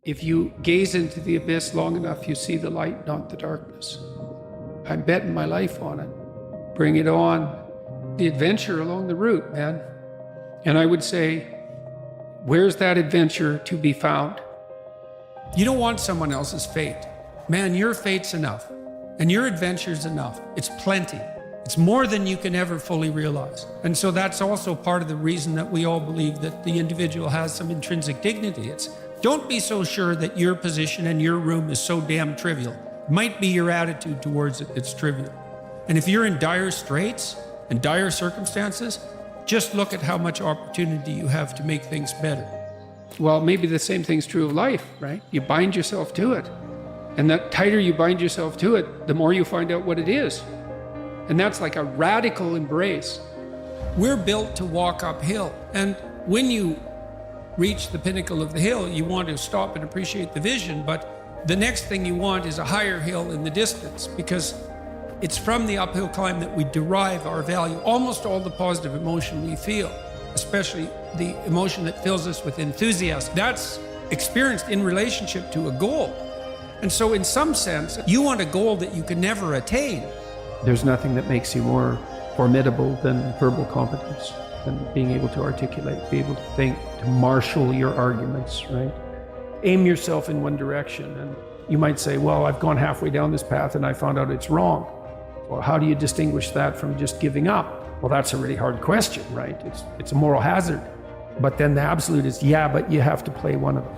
If you gaze into the abyss long enough, you see the light, not the darkness. I'm betting my life on it. Bring it on. The adventure along the route, man. And I would say, where's that adventure to be found? You don't want someone else's fate. Man, your fate's enough. And your adventure's enough. It's plenty. It's more than you can ever fully realize. And so that's also part of the reason that we all believe that the individual has some intrinsic dignity. It's don't be so sure that your position and your room is so damn trivial. It might be your attitude towards it that's trivial. And if you're in dire straits and dire circumstances, just look at how much opportunity you have to make things better. Well, maybe the same thing's true of life, right? You bind yourself to it. And the tighter you bind yourself to it, the more you find out what it is. And that's like a radical embrace. We're built to walk uphill. And when you reach the pinnacle of the hill, you want to stop and appreciate the vision. But the next thing you want is a higher hill in the distance, because it's from the uphill climb that we derive our value. Almost all the positive emotion we feel, especially the emotion that fills us with enthusiasm, that's experienced in relationship to a goal. And so in some sense, you want a goal that you can never attain. There's nothing that makes you more formidable than verbal competence, than being able to articulate, be able to think, to marshal your arguments, right? Aim yourself in one direction. And you might say, well, I've gone halfway down this path and I found out it's wrong. Well, how do you distinguish that from just giving up? Well, that's a really hard question, right? It's a moral hazard. But then the absolute is, yeah, but you have to play one of them.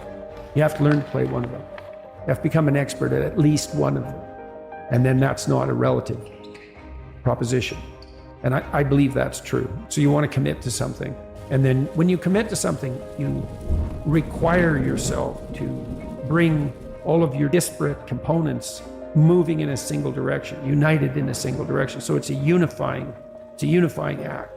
You have to learn to play one of them. You have to become an expert at least one of them. And then that's not a relative proposition. And I believe that's true. So you want to commit to something. And then when you commit to something, you require yourself to bring all of your disparate components moving in a single direction, united in a single direction. So it's a unifying act.